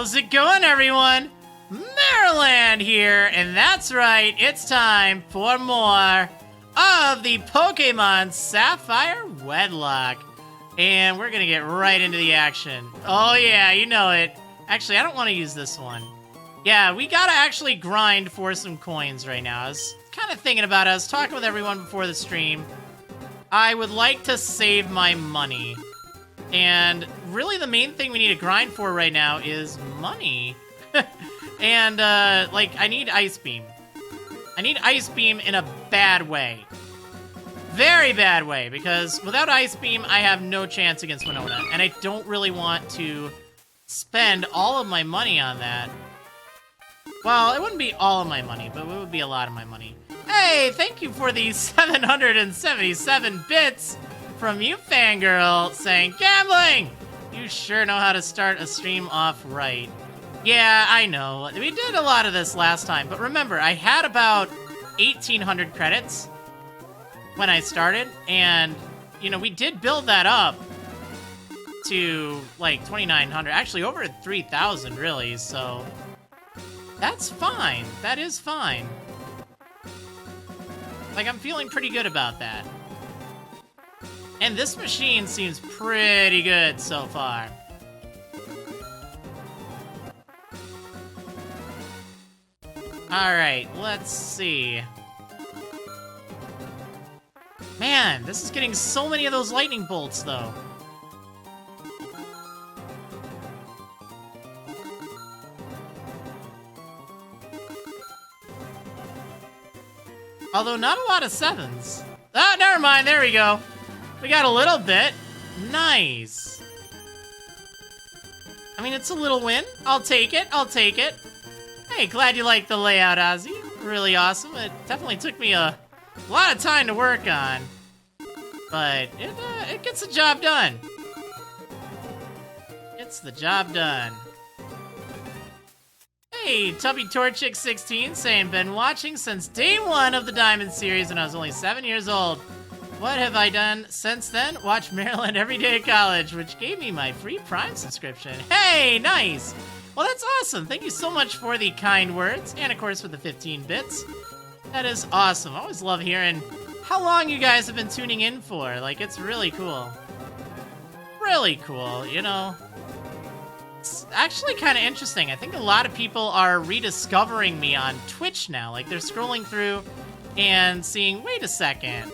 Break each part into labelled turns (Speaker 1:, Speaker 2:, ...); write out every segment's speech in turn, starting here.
Speaker 1: How's it going, everyone? Marriland here, and that's right, it's time for more of the Pokémon Sapphire Wedlocke. And we're gonna get right into the action. Oh yeah, you know it. Actually, I don't want to use this one. Yeah, we gotta actually grind for some coins right now. I was kind of thinking about it. I was talking with everyone before the stream. I would like to save my money. And really the main thing we need to grind for right now is money. And, like, I need Ice Beam. I need Ice Beam in a bad way. Very bad way, because without Ice Beam, I have no chance against Winona. And I don't really want to spend all of my money on that. Well, it wouldn't be all of my money, but it would be a lot of my money. Hey, thank you for the 777 bits from you, fangirl, saying, "Gambling! You sure know how to start a stream off right." Yeah, I know. We did a lot of this last time, but remember, I had about 1,800 credits when I started, and, you know, we did build that up to, like, 2,900. Actually, over 3,000, really, so that's fine. That is fine. Like, I'm feeling pretty good about that. And this machine seems pretty good so far. Alright, let's see. Man, this is getting so many of those lightning bolts, though. Although not a lot of sevens. Oh, never mind, there we go. We got a little bit. Nice. I mean, it's a little win. I'll take it. I'll take it. Hey, glad you like the layout, Ozzy. Really awesome. It definitely took me a lot of time to work on. But it gets the job done. Gets the job done. Hey, Tubby Torchic 16 saying, been watching since day one of the Diamond series when I was only 7 years old. What have I done since then? Watch Marriland every day at college, which gave me my free Prime subscription. Hey, nice! Well, that's awesome. Thank you so much for the kind words, and of course for the 15 bits. That is awesome. I always love hearing how long you guys have been tuning in for. Like, it's really cool. Really cool, you know? It's actually kind of interesting. I think a lot of people are rediscovering me on Twitch now. Like, they're scrolling through and seeing, wait a second.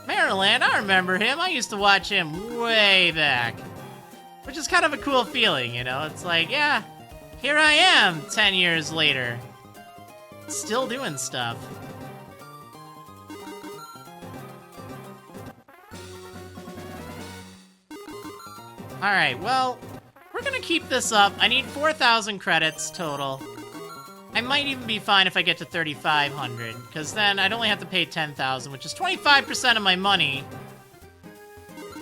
Speaker 1: Marriland, I remember him. I used to watch him way back. Which is kind of a cool feeling, you know? It's like, yeah, here I am 10 years later. Still doing stuff. Alright, well, we're gonna keep this up. I need 4,000 credits total. I might even be fine if I get to 3,500, because then I'd only have to pay 10,000, which is 25% of my money.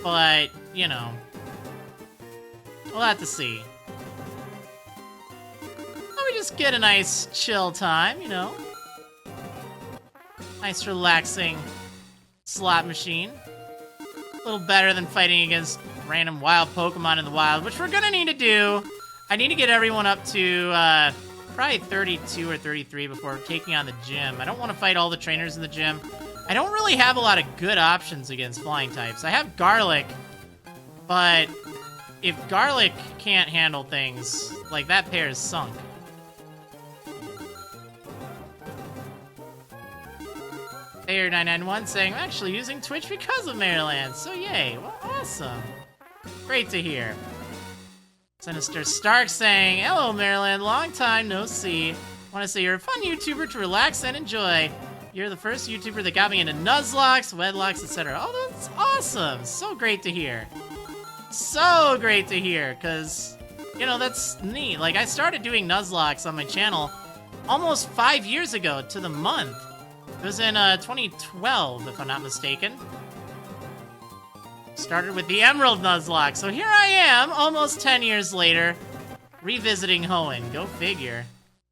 Speaker 1: But, you know, we'll have to see. Let me just get a nice chill time, you know. Nice relaxing slot machine. A little better than fighting against random wild Pokemon in the wild, which we're gonna need to do. I need to get everyone up to, probably 32 or 33 before taking on the gym. I don't want to fight all the trainers in the gym. I don't really have a lot of good options against flying types. I have Garlic, but if Garlic can't handle things, like, that pair is sunk. Ayer991 saying, I'm actually using Twitch because of Marriland, so yay. Well, awesome. Great to hear. Sinister Stark saying, hello, Marriland, long time no see. Want to say you're a fun YouTuber to relax and enjoy. You're the first YouTuber that got me into Nuzlocks, Wedlocks, etc. Oh, that's awesome. So great to hear. So great to hear, because, you know, that's neat. Like, I started doing Nuzlocke on my channel almost 5 years ago to the month. It was in 2012, if I'm not mistaken. Started with the Emerald Nuzlocke, so here I am, almost 10 years later, revisiting Hoenn. Go figure.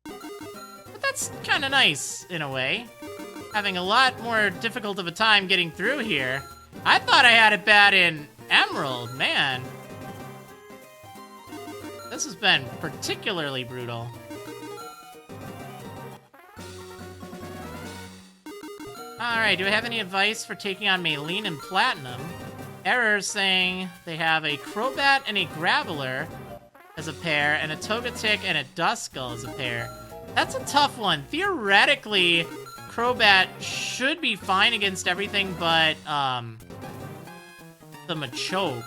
Speaker 1: But that's kind of nice, in a way. Having a lot more difficult of a time getting through here. I thought I had it bad in Emerald, man. This this has been particularly brutal. Alright, do I have any advice for taking on Maylene and Platinum? Error saying they have a Crobat and a Graveler as a pair, and a Togetic and a Duskull as a pair. That's a tough one. Theoretically, Crobat should be fine against everything but, the Machoke.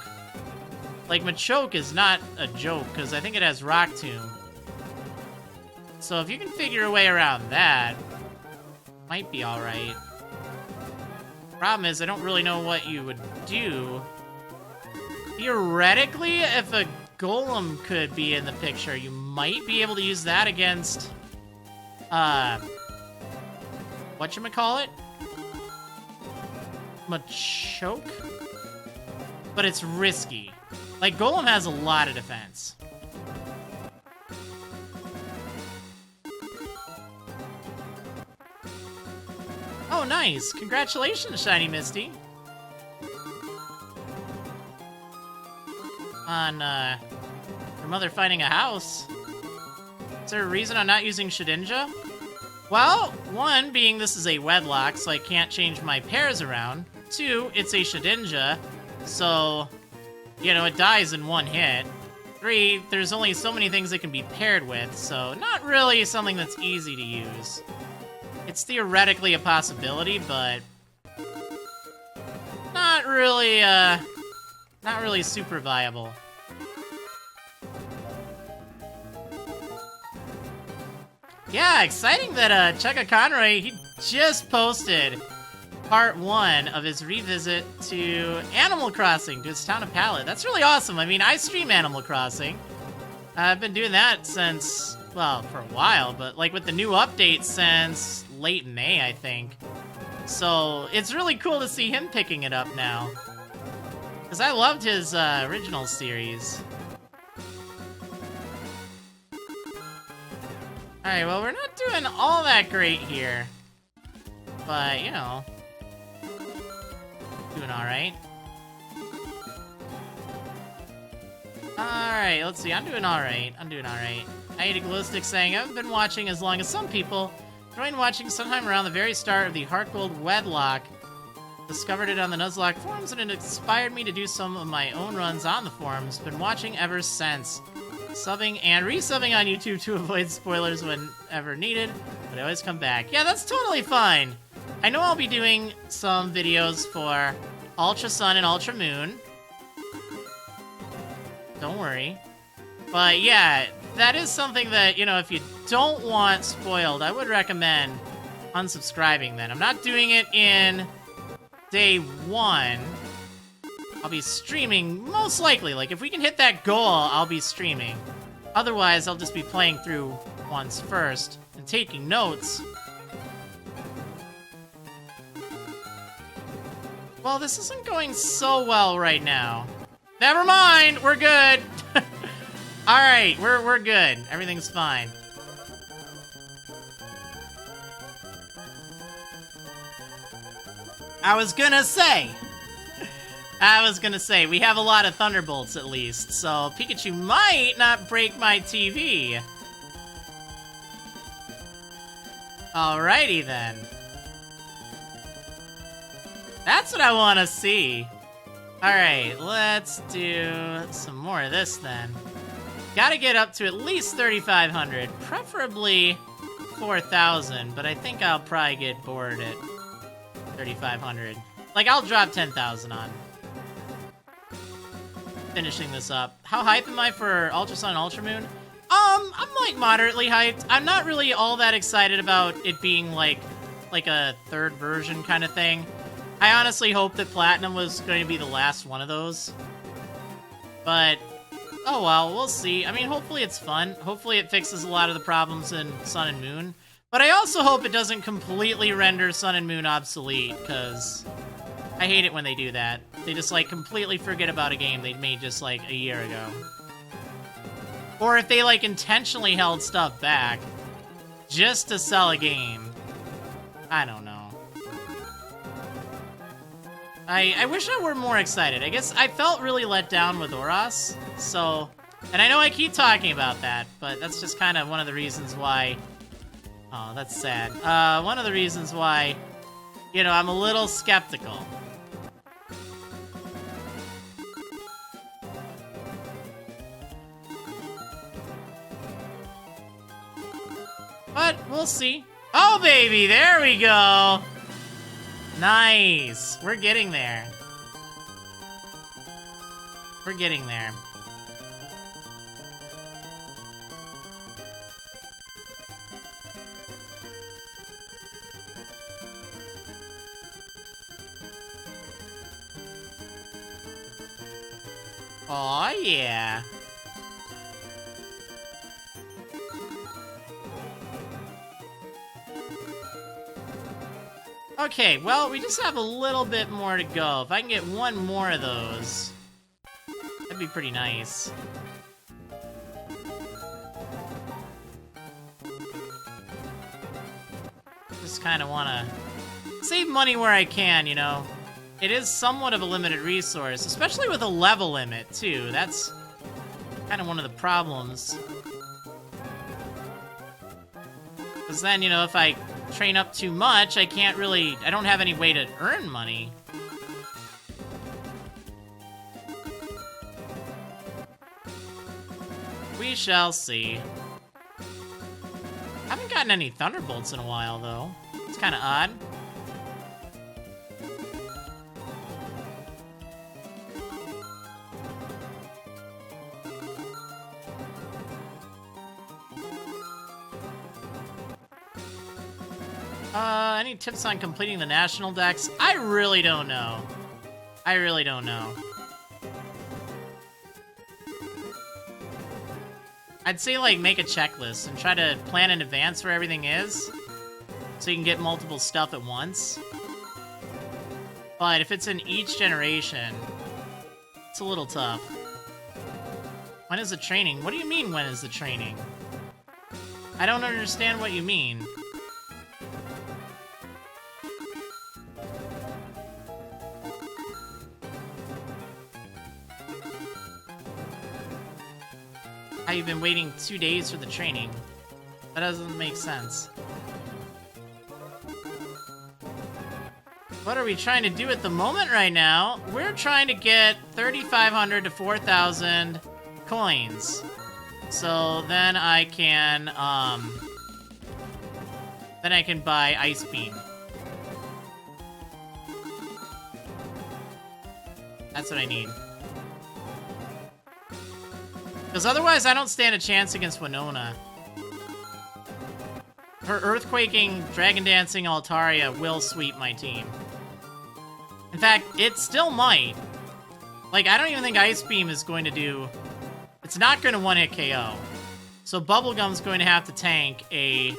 Speaker 1: Like, Machoke is not a joke, because I think it has Rock Tomb. So if you can figure a way around that, might be alright. Problem is, I don't really know what you would do. Theoretically, if a Golem could be in the picture, you might be able to use that against, whatchamacallit? Machoke? But it's risky. Like, Golem has a lot of defense. Oh, nice. Congratulations, Shiny Misty. On, your mother finding a house. Is there a reason I'm not using Shedinja? Well, one, being this is a Wedlocke, so I can't change my pairs around. Two, it's a Shedinja, so, you know, it dies in one hit. Three, there's only so many things it can be paired with, so not really something that's easy to use. It's theoretically a possibility, but not really super viable. Yeah, exciting that Checka Conroy, he just posted part 1 of his revisit to Animal Crossing, to his town of Pallet. That's really awesome. I mean, I stream Animal Crossing. I've been doing that since, well, for a while, but like with the new update since late May, I think. So it's really cool to see him picking it up now. Because I loved his original series. Alright, well, we're not doing all that great here. But, you know, doing alright. Alright, let's see. I'm doing alright. I ate a glow stick saying, I haven't been watching as long as some people. Joined watching sometime around the very start of the Heart Gold Wedlocke. Discovered it on the Nuzlocke forums, and it inspired me to do some of my own runs on the forums. Been watching ever since. Subbing and resubbing on YouTube to avoid spoilers whenever needed, but I always come back. Yeah, that's totally fine. I know I'll be doing some videos for Ultra Sun and Ultra Moon. Don't worry. But yeah, that is something that, you know, if you don't want spoiled, I would recommend unsubscribing then. I'm not doing it in day 1. I'll be streaming, most likely. Like, if we can hit that goal, I'll be streaming. Otherwise, I'll just be playing through once first and taking notes. Well, this isn't going so well right now. Never mind, we're good. Alright, we're good. Everything's fine. I was gonna say, we have a lot of Thunderbolts at least, so Pikachu might not break my TV. Alrighty then. That's what I want to see. Alright, let's do some more of this then. Gotta get up to at least 3,500, preferably 4,000, but I think I'll probably get bored at 3,500. Like, I'll drop 10,000 on finishing this up. How hyped am I for Ultra Sun and Ultra Moon? I'm like moderately hyped. I'm not really all that excited about it being like a third version kind of thing. I honestly hope that Platinum was going to be the last one of those. But, oh well, we'll see. I mean, hopefully it's fun. Hopefully it fixes a lot of the problems in Sun and Moon. But I also hope it doesn't completely render Sun and Moon obsolete, because I hate it when they do that. They just, like, completely forget about a game they made just, like, a year ago. Or if they, like, intentionally held stuff back just to sell a game. I don't know. I wish I were more excited. I guess I felt really let down with Oros, so And I know I keep talking about that, but that's just kind of one of the reasons why... Oh, that's sad. One of the reasons why, you know, I'm a little skeptical. But we'll see. Oh, baby, there we go. Nice. We're getting there. We're getting there. Aw, yeah. Okay, well, we just have a little bit more to go. If I can get one more of those, that'd be pretty nice. Just kind of want to save money where I can, you know. It is somewhat of a limited resource, especially with a level limit, too. That's kind of one of the problems. Because then, you know, if I train up too much, I don't have any way to earn money. We shall see. Haven't gotten any Thunderbolts in a while, though. It's kind of odd. Any tips on completing the national decks? I really don't know. I really don't know. I'd say, like, make a checklist and try to plan in advance where everything is, so you can get multiple stuff at once. But if it's in each generation, it's a little tough. When is the training? What do you mean, when is the training? I don't understand what you mean. You've been waiting 2 days for the training. That doesn't make sense. What are we trying to do at the moment right now? We're trying to get 3,500 to 4,000 coins. So then I can buy Ice Beam. That's what I need. Because otherwise, I don't stand a chance against Winona. Her Earthquaking, Dragon Dancing Altaria will sweep my team. In fact, it still might. Like, I don't even think Ice Beam is going to do... It's not going to one-hit KO. So Bubblegum's going to have to tank a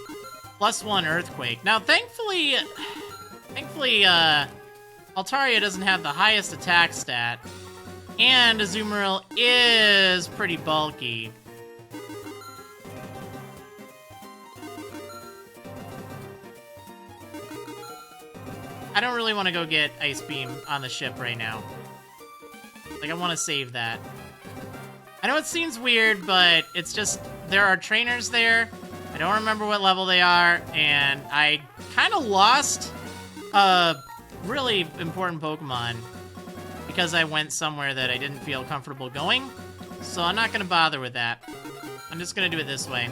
Speaker 1: +1 Earthquake. Now, thankfully, Altaria doesn't have the highest attack stat. And Azumarill is pretty bulky. I don't really want to go get Ice Beam on the ship right now. Like, I want to save that. I know it seems weird, but it's just, there are trainers there. I don't remember what level they are, and I kind of lost a really important Pokemon because I went somewhere that I didn't feel comfortable going. So I'm not going to bother with that. I'm just going to do it this way.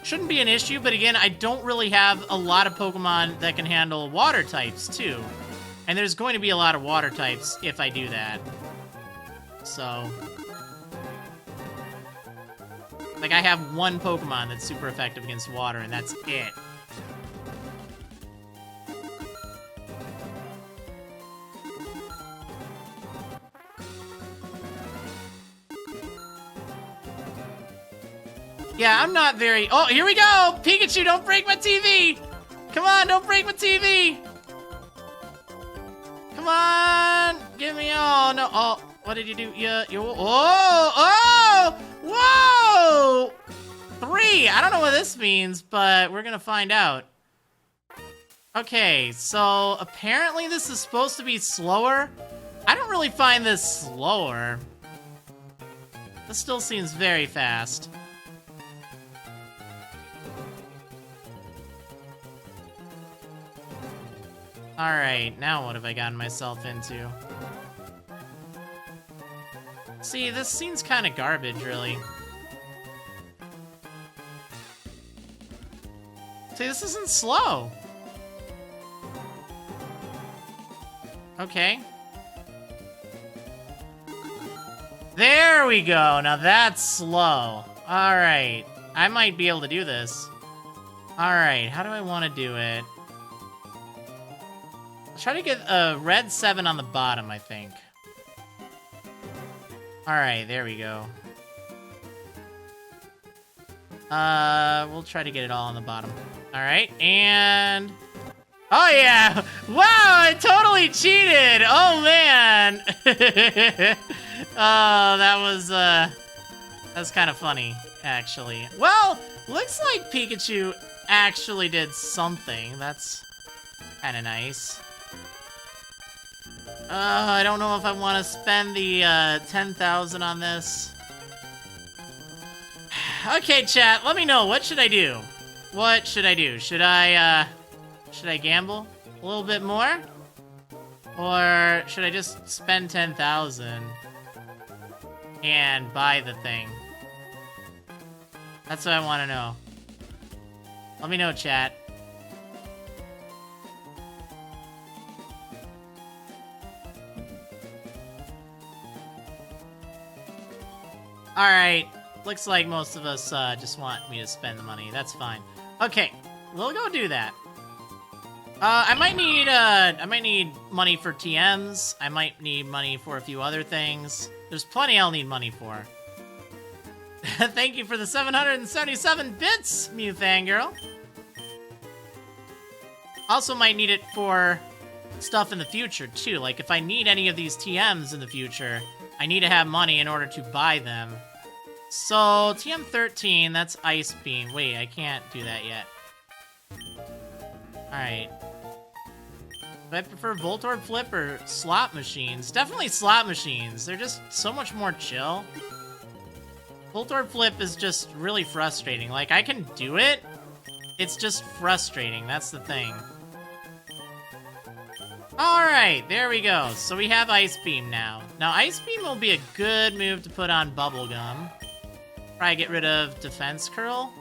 Speaker 1: Shouldn't be an issue, but again, I don't really have a lot of Pokemon that can handle water types, too. And there's going to be a lot of water types if I do that. So... like, I have one Pokemon that's super effective against water, and that's it. Yeah, I'm not very... Oh, here we go! Pikachu, don't break my TV! Come on, don't break my TV! Come on! Give me... Oh, no. Oh, what did you do? Yeah, you... Oh! Oh! Whoa! 3! I don't know what this means, but we're gonna find out. Okay, so apparently this is supposed to be slower. I don't really find this slower. This still seems very fast. Alright, now what have I gotten myself into? See, this seems kind of garbage, really. See, this isn't slow. Okay. There we go. Now that's slow. Alright. I might be able to do this. Alright, how do I want to do it? I'll try to get a red 7 on the bottom, I think. Alright, there we go. We'll try to get it all on the bottom. Alright, and... Oh, yeah! Wow, I totally cheated! Oh, man! Oh, that's kind of funny, actually. Well, looks like Pikachu actually did something. That's kind of nice. I don't know if I want to spend the 10,000 on this. Okay, chat, let me know. What should I do? What should I do? Should I gamble a little bit more? Or should I just spend 10,000 and buy the thing? That's what I want to know. Let me know, chat. Alright, looks like most of us just want me to spend the money. That's fine. Okay, we'll go do that. I might need money for TMs. I might need money for a few other things. There's plenty I'll need money for. Thank you for the 777 bits, Mew Fangirl. Also might need it for stuff in the future, too. Like, if I need any of these TMs in the future, I need to have money in order to buy them. So, TM13, that's Ice Beam. Wait, I can't do that yet. Alright. Do I prefer Voltorb Flip or slot machines? Definitely slot machines. They're just so much more chill. Voltorb Flip is just really frustrating. Like, I can do it. It's just frustrating. That's the thing. Alright, there we go. So we have Ice Beam now. Now, Ice Beam will be a good move to put on Bubblegum. Probably get rid of Defense Curl.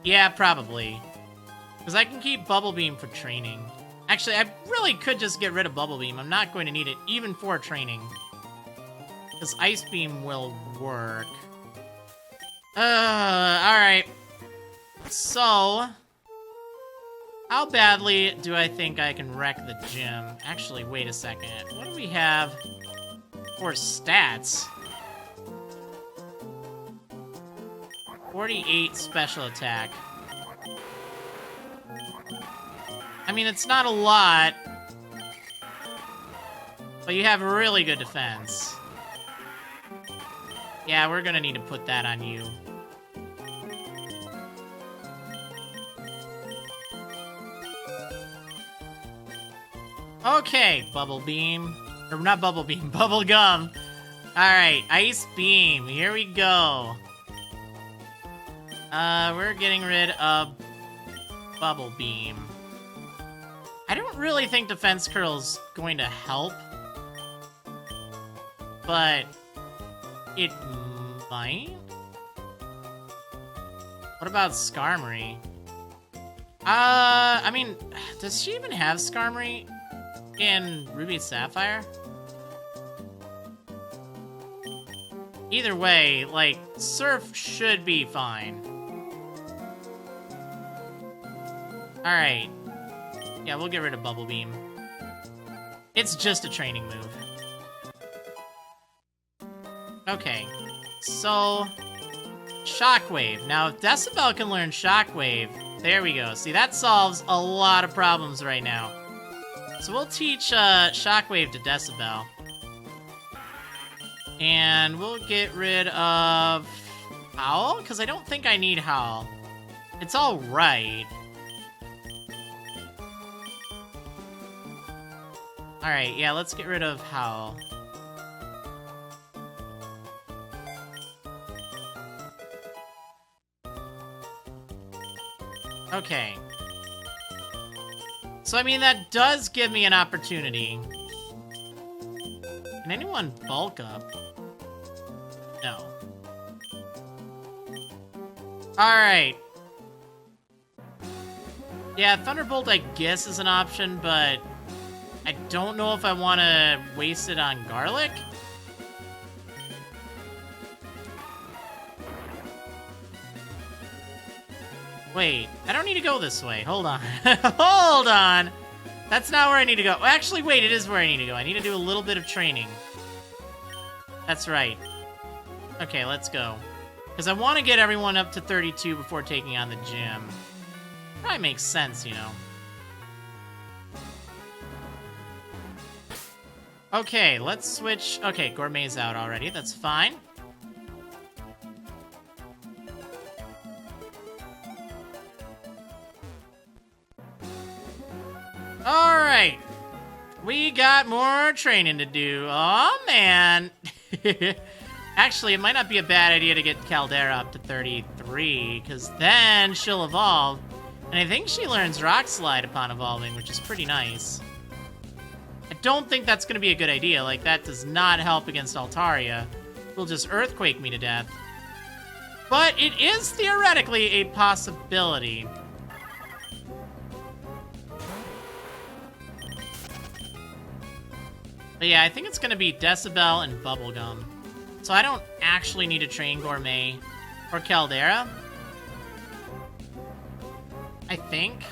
Speaker 1: Yeah, probably. Because I can keep Bubble Beam for training. Actually, I really could just get rid of Bubble Beam. I'm not going to need it even for training. Because Ice Beam will work. Alright. So, how badly do I think I can wreck the gym? Actually, wait a second. What do we have for stats? 48 special attack. I mean, it's not a lot, but you have really good defense. Yeah, we're gonna need to put that on you. Okay, Bubble Beam. Or not Bubble Beam, Bubble Gum. Alright, Ice Beam. Here we go. We're getting rid of Bubble Beam. I don't really think Defense Curl's going to help. But it might? What about Skarmory? I mean, does she even have Skarmory in Ruby and Sapphire? Either way, like, Surf should be fine. Alright. Yeah, we'll get rid of Bubble Beam. It's just a training move. Okay. So, Shockwave. Now, if Decibel can learn Shockwave, there we go. See, that solves a lot of problems right now. So we'll teach Shockwave to Decibel. And we'll get rid of Howl, because I don't think I need Howl. It's alright. Alright, yeah, let's get rid of Howl. Okay. So, I mean, that does give me an opportunity. Can anyone bulk up? No. Alright. Yeah, Thunderbolt, I guess, is an option, but I don't know if I want to waste it on Garlic. Wait, I don't need to go this way. Hold on. Hold on! That's not where I need to go. Actually, wait, it is where I need to go. I need to do a little bit of training. That's right. Okay, let's go. Because I want to get everyone up to 32 before taking on the gym. Probably makes sense, you know. Okay, let's switch. Okay, Gourmet's out already. That's fine. Alright. We got more training to do. Oh, man. Actually, it might not be a bad idea to get Caldera up to 33, because then she'll evolve. And I think she learns Rock Slide upon evolving, which is pretty nice. I don't think that's going to be a good idea. Like, that does not help against Altaria. It'll just Earthquake me to death. But it is theoretically a possibility. But yeah, I think it's going to be Decibel and Bubblegum. So I don't actually need to train Gourmet or Caldera. I think.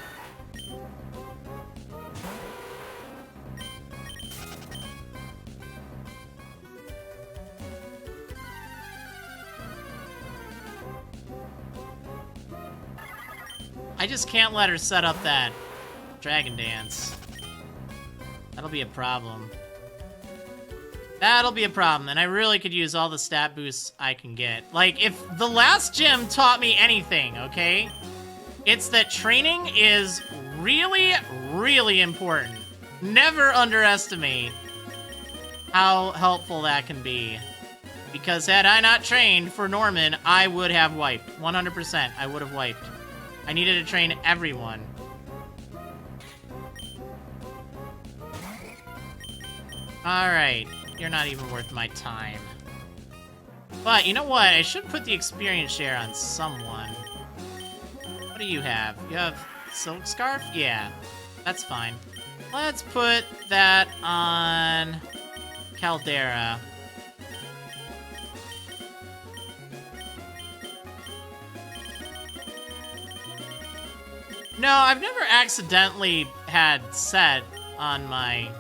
Speaker 1: I just can't let her set up that Dragon Dance. That'll be a problem. That'll be a problem, and I really could use all the stat boosts I can get. Like, if the last gym taught me anything, okay? It's that training is really, really important. Never underestimate how helpful that can be. Because had I not trained for Norman, I would have wiped. 100%, I would have wiped. I needed to train everyone. Alright, you're not even worth my time. But, you know what? I should put the experience share on someone. What do you have? You have Silk Scarf? Yeah, that's fine. Let's put that on Caldera. No, I've never accidentally had set on my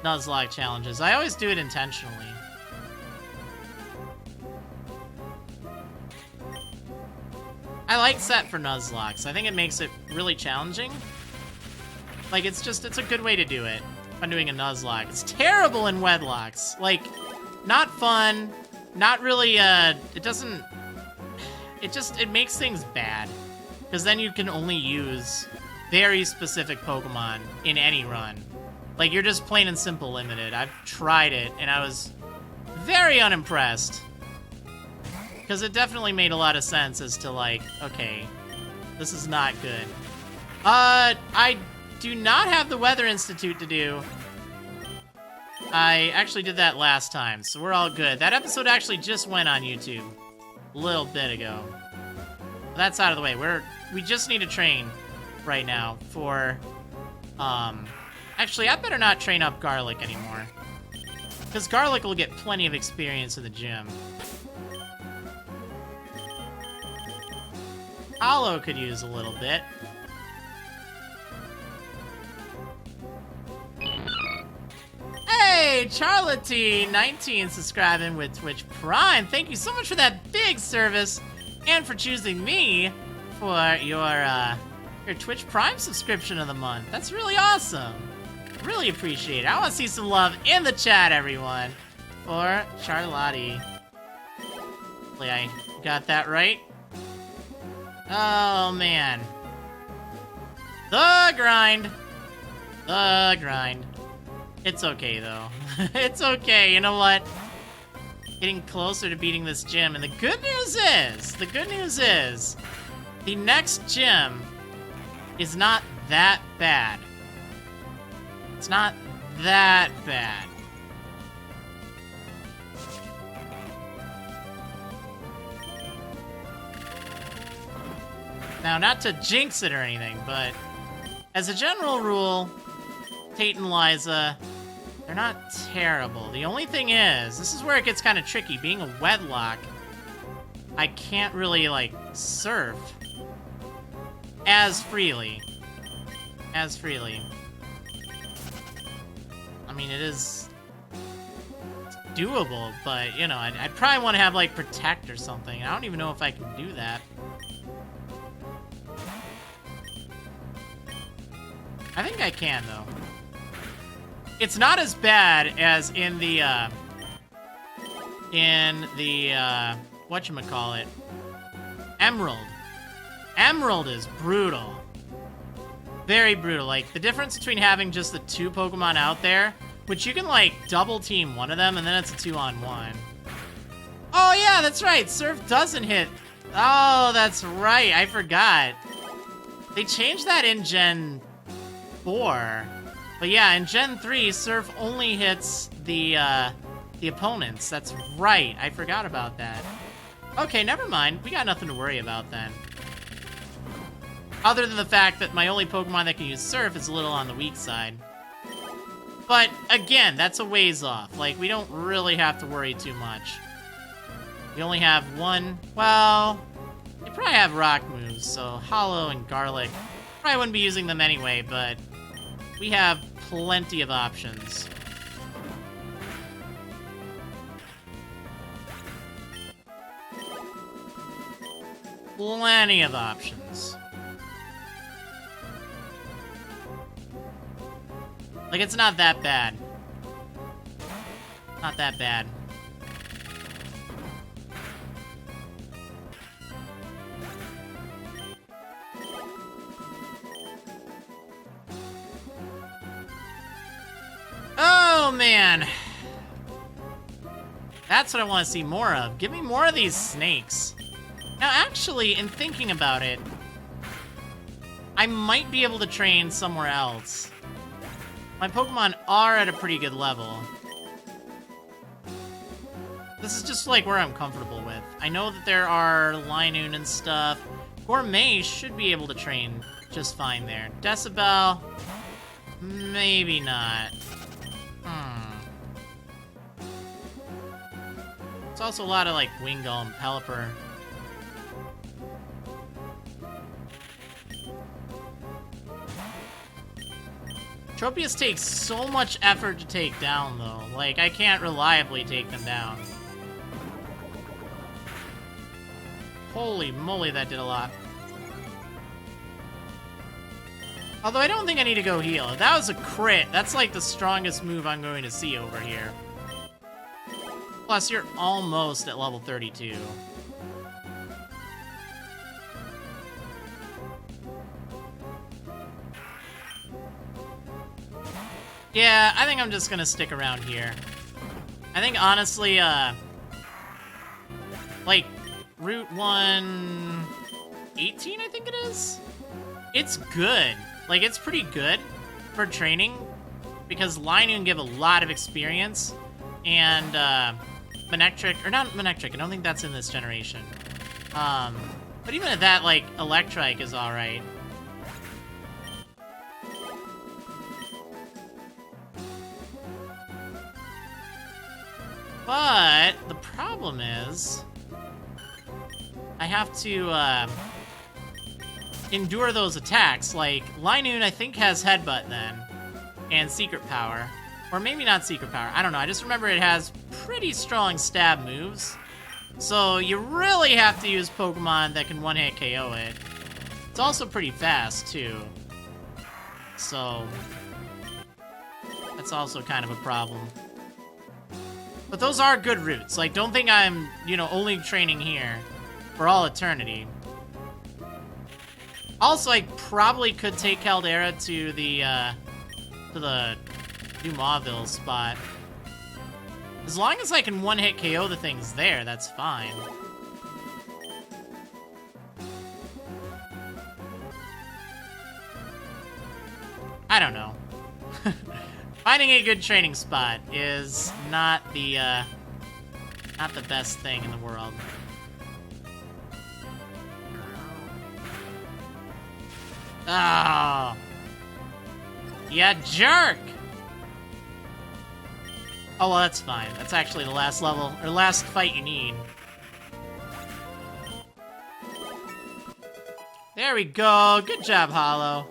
Speaker 1: Nuzlocke challenges. I always do it intentionally. I like set for Nuzlocks. I think it makes it really challenging. Like, it's a good way to do it. If I'm doing a Nuzlocke. It's terrible in Wedlocks. Like, not fun. Not really, it makes things bad. Because then you can only use very specific Pokemon in any run. Like, you're just plain and simple limited. I've tried it, and I was very unimpressed. Because it definitely made a lot of sense as to, like, okay, this is not good. I do not have the Weather Institute to do. I actually did that last time, so we're all good. That episode actually just went on YouTube a little bit ago. That's out of the way. We just need to train right now for, actually, I better not train up Garlic anymore. Because Garlic will get plenty of experience in the gym. Hollow could use a little bit. Hey, Charlotte19 subscribing with Twitch Prime. Thank you so much for that big service and for choosing me for your Twitch Prime subscription of the month. That's really awesome. Really appreciate it. I want to see some love in the chat, everyone, for Charlotte. Hopefully I got that right. Oh, man. The grind. The grind. It's okay, though. It's okay, you know what? Getting closer to beating this gym, and the good news is, the next gym is not that bad. It's not that bad. Now, not to jinx it or anything, but as a general rule, Tate and Liza, they're not terrible. The only thing is, this is where it gets kind of tricky. Being a Wedlocke, I can't really, like, surf as freely. I mean, it is doable, but, you know, I'd probably want to have, like, Protect or something. I don't even know if I can do that. I think I can, though. It's not as bad as in the whatchamacallit, Emerald. Emerald is brutal. Very brutal. Like, the difference between having just the 2 Pokemon out there, which you can, like, double team one of them, and then it's a 2-on-1. Oh, yeah, that's right. Surf doesn't hit. Oh, that's right. I forgot. They changed that in Gen 4. But yeah, in Gen 3, Surf only hits the opponents. That's right. I forgot about that. Okay, never mind. We got nothing to worry about then. Other than the fact that my only Pokemon that can use Surf is a little on the weak side. But again, that's a ways off. Like, we don't really have to worry too much. We only have one. Well, they probably have rock moves, so Hollow and Garlic. Probably wouldn't be using them anyway, but we have plenty of options. Plenty of options. Like, it's not that bad. Not that bad. Oh, man. That's what I want to see more of. Give me more of these snakes. Now, actually, in thinking about it, I might be able to train somewhere else. My Pokemon are at a pretty good level. This is just, like, where I'm comfortable with. I know that there are Linoon and stuff. Gourmet should be able to train just fine there. Decibel, maybe not. It's also a lot of, like, Wingull and Pelipper. Tropius takes so much effort to take down, though. Like, I can't reliably take them down. Holy moly, that did a lot. Although I don't think I need to go heal. If that was a crit, that's like the strongest move I'm going to see over here. Plus, you're almost at level 32. Yeah, I think I'm just gonna stick around here. I think, honestly, like, Route 118, I think it is? It's good. Like, it's pretty good for training, because Linoon give a lot of experience, and, Manectric, or not Manectric, I don't think that's in this generation. But even at that, like, Electrike is alright. But the problem is, I have to endure those attacks. Like, Linoon, I think, has Headbutt then, and Secret Power. Or maybe not Secret Power. I don't know. I just remember it has pretty strong stab moves. So you really have to use Pokemon that can one-hit KO it. It's also pretty fast, too. So that's also kind of a problem. But those are good routes. Like, don't think I'm, you know, only training here for all eternity. Also, I probably could take Caldera to the Dumaville spot. As long as I can one-hit KO the things there, that's fine. I don't know. Finding a good training spot is not the best thing in the world. Oh. Yeah, jerk! Oh, well, that's fine. That's actually the last level, or last fight you need. There we go. Good job, Hollow.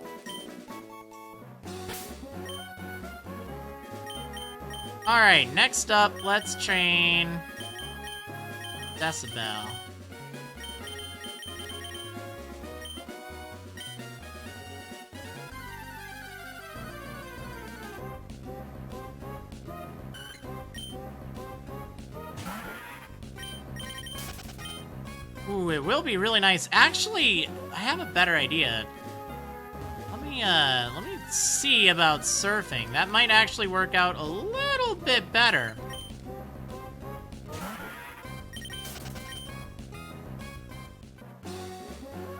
Speaker 1: Alright, next up, let's train Decibel. Ooh, it will be really nice. Actually, I have a better idea. Let me see about surfing. That might actually work out a little bit better.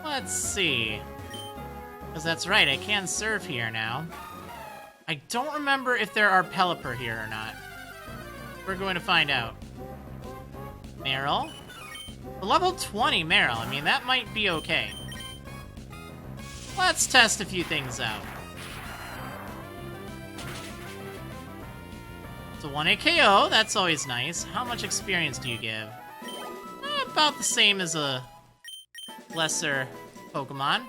Speaker 1: Let's see. Because that's right, I can surf here now. I don't remember if there are Pelipper here or not. We're going to find out. Meryl? A level 20 Meryl. I mean, that might be okay. Let's test a few things out. It's a 1-hit KO. That's always nice. How much experience do you give? About the same as a lesser Pokemon.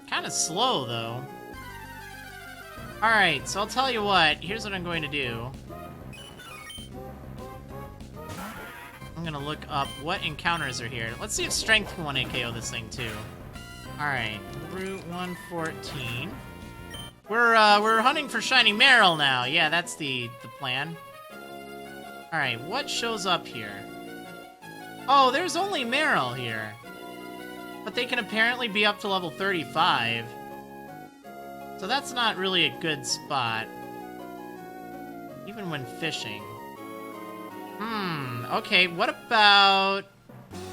Speaker 1: Kind of slow, though. Alright, so I'll tell you what. Here's what I'm going to do. I'm going to look up what encounters are here. Let's see if Strength can 1-hit KO this thing, too. Alright, Route 114. We're hunting for Shiny Meryl now. Yeah, that's the plan. Alright, what shows up here? Oh, there's only Meryl here. But they can apparently be up to level 35. So that's not really a good spot. Even when fishing. Okay, what about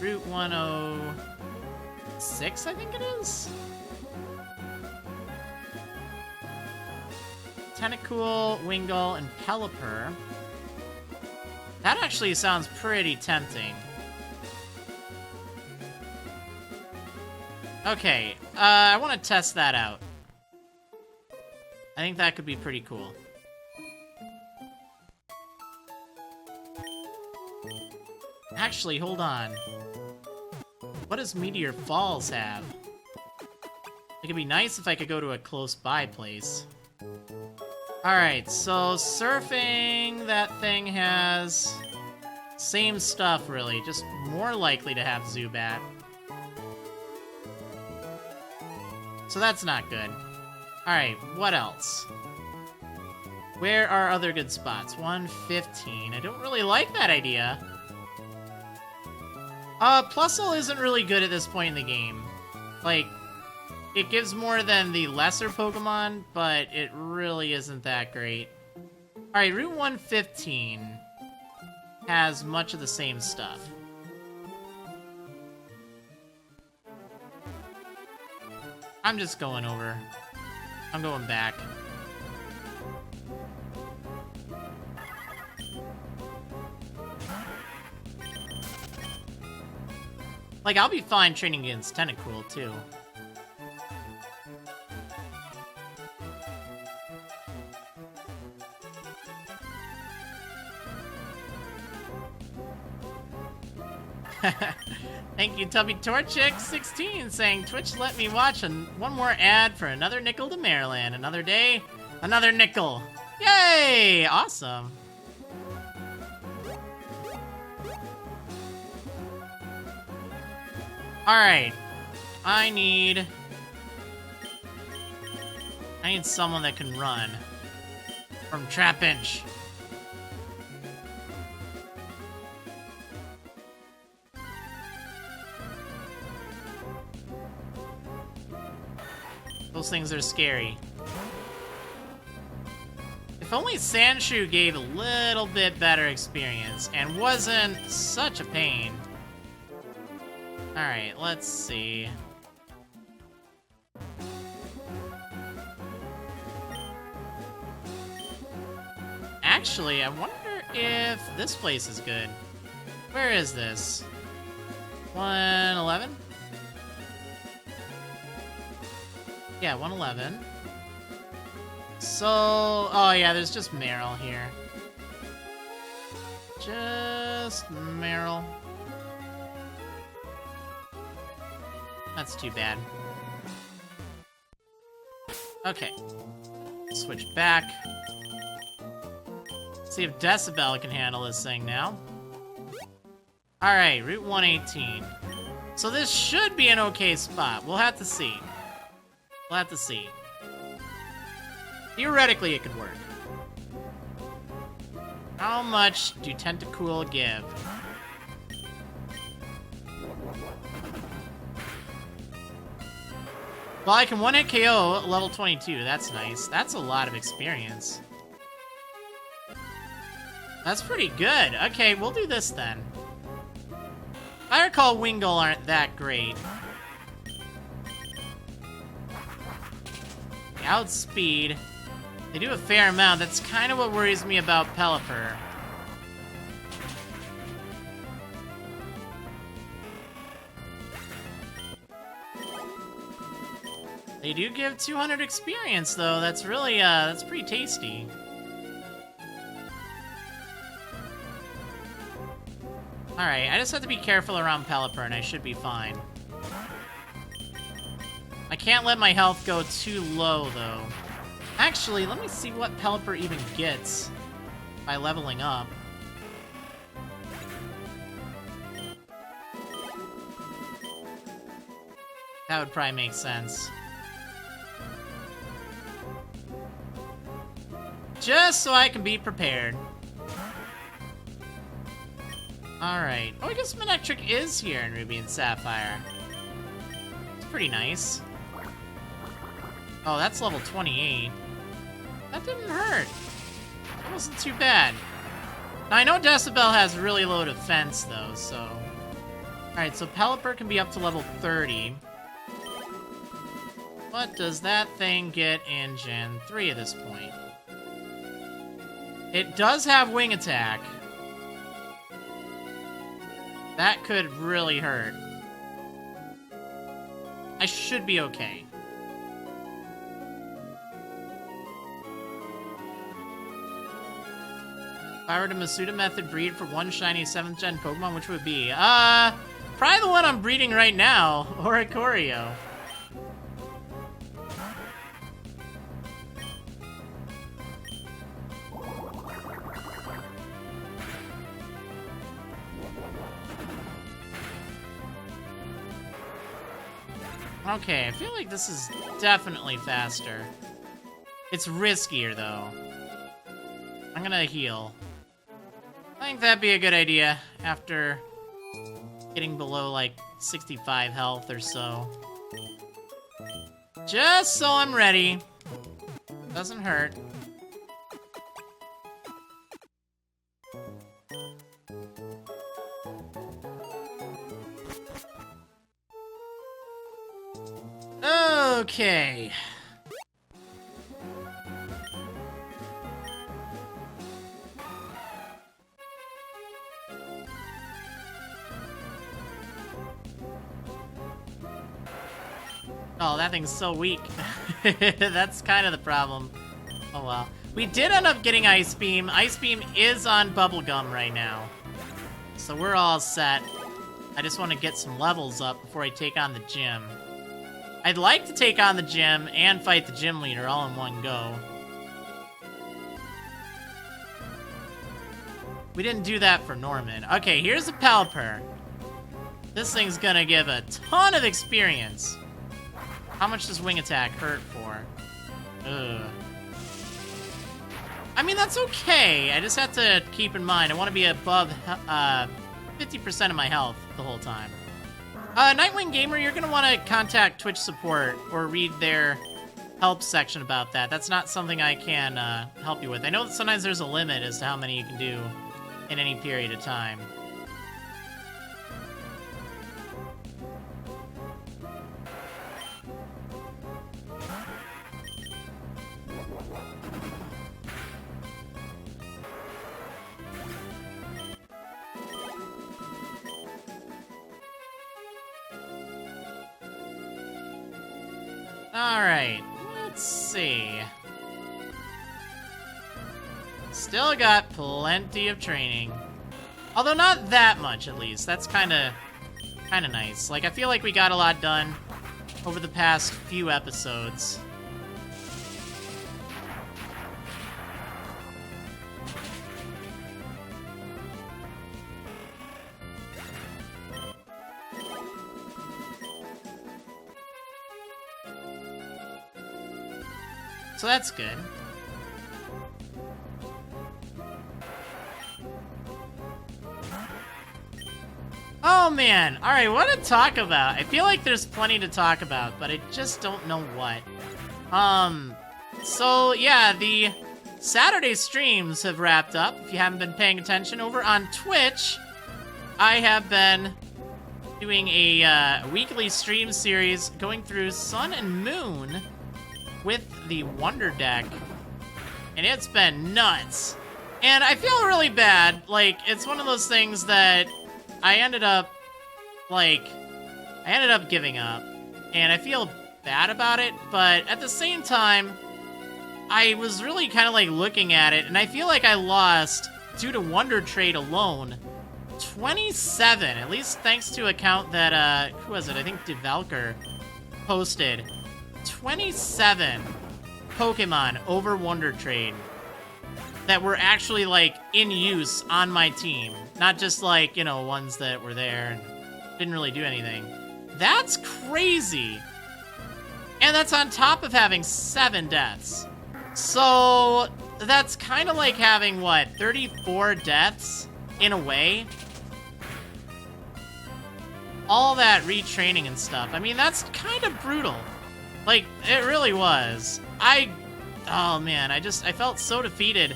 Speaker 1: Route 106, I think it is? Tentacool, Wingull, and Pelipper. That actually sounds pretty tempting. Okay, I want to test that out. I think that could be pretty cool. Actually, hold on. What does Meteor Falls have? It could be nice if I could go to a close-by place. Alright, so surfing, that thing has... same stuff, really. Just more likely to have Zubat. So that's not good. Alright, what else? Where are other good spots? 115. I don't really like that idea. Plusle isn't really good at this point in the game. Like, it gives more than the lesser Pokemon, but it really isn't that great. Alright, Route 115 has much of the same stuff. I'm just going over. I'm going back. Like, I'll be fine training against Tentacool, too. Thank you, Tubby Torchic16, saying, Twitch let me watch one more ad for another nickel to Marriland. Another day, another nickel. Yay! Awesome. Alright. I need someone that can run. From Trapinch. Those things are scary. If only Sandshoe gave a little bit better experience and wasn't such a pain. Alright, let's see. Actually, I wonder if this place is good. Where is this? 111? Yeah, 111. So, oh yeah, there's just Meryl here. Just Meryl. That's too bad. Okay. Switch back. See if Decibel can handle this thing now. Alright, Route 118. So this should be an okay spot. We'll have to see. We'll have to see. Theoretically, it could work. How much do Tentacool give? Well, I can one-hit KO at level 22. That's nice. That's a lot of experience. That's pretty good. Okay, we'll do this then. Fire Call Wingull aren't that great. Outspeed. They do a fair amount. That's kind of what worries me about Pelipper. They do give 200 experience, though. That's really, that's pretty tasty. Alright, I just have to be careful around Pelipper, and I should be fine. I can't let my health go too low, though. Actually, let me see what Pelipper even gets by leveling up. That would probably make sense. Just so I can be prepared. Alright. Oh, I guess Manectric is here in Ruby and Sapphire. It's pretty nice. Oh, that's level 28. That didn't hurt. That wasn't too bad. Now, I know Decibel has really low defense, though, so... Alright, so Pelipper can be up to level 30. What does that thing get in Gen 3 at this point? It does have Wing Attack. That could really hurt. I should be okay. If I were to Masuda method breed for one shiny 7th gen Pokemon, which would be? Probably the one I'm breeding right now, Oricorio. Okay, I feel like this is definitely faster. It's riskier, though. I'm gonna heal. I think that'd be a good idea after getting below, like, 65 health or so. Just so I'm ready. Doesn't hurt. Okay. Oh, that thing's so weak. That's kind of the problem. Oh well. We did end up getting Ice Beam. Ice Beam is on Bubblegum right now. So we're all set. I just want to get some levels up before I take on the gym. I'd like to take on the gym and fight the gym leader all in one go. We didn't do that for Norman. Okay, here's a Pelipper. This thing's gonna give a ton of experience. How much does Wing Attack hurt for? Ugh. I mean, that's okay. I just have to keep in mind, I want to be above 50% of my health the whole time. Nightwing Gamer, you're going to want to contact Twitch support or read their help section about that. That's not something I can help you with. I know that sometimes there's a limit as to how many you can do in any period of time.
Speaker 2: Alright, let's see. Still got plenty of training. Although not that much, at least. That's kind of nice. Like, I feel like we got a lot done over the past few episodes. So that's good. Oh man, alright, what to talk about? I feel like there's plenty to talk about, but I just don't know what. So yeah, the Saturday streams have wrapped up. If you haven't been paying attention, over on Twitch, I have been doing a weekly stream series going through Sun and Moon with the Wonder Deck, and it's been nuts. And I feel really bad. Like, it's one of those things that I ended up giving up, and I feel bad about it, but at the same time, I was really kind of like looking at it, and I feel like I lost, due to Wonder Trade alone, 27, at least thanks to an account that, who was it? I think Devalker posted. 27 Pokemon over Wonder Trade that were actually, like, in use on my team. Not just, like, you know, ones that were there and didn't really do anything. That's crazy. And that's on top of having 7 deaths. So, that's kind of like having, what, 34 deaths in a way? All that retraining and stuff. I mean, that's kind of brutal. Like, it really was. Oh man, I felt so defeated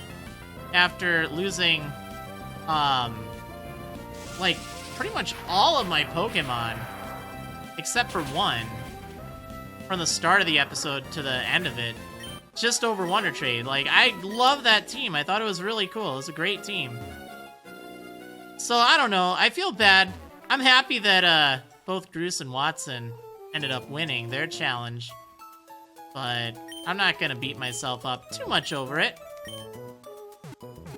Speaker 2: after losing, like, pretty much all of my Pokemon, except for one, from the start of the episode to the end of it, just over Wonder Trade. Like, I love that team. I thought it was really cool. It was a great team. So, I don't know. I feel bad. I'm happy that, both Groose and Watson ended up winning their challenge. But I'm not gonna beat myself up too much over it.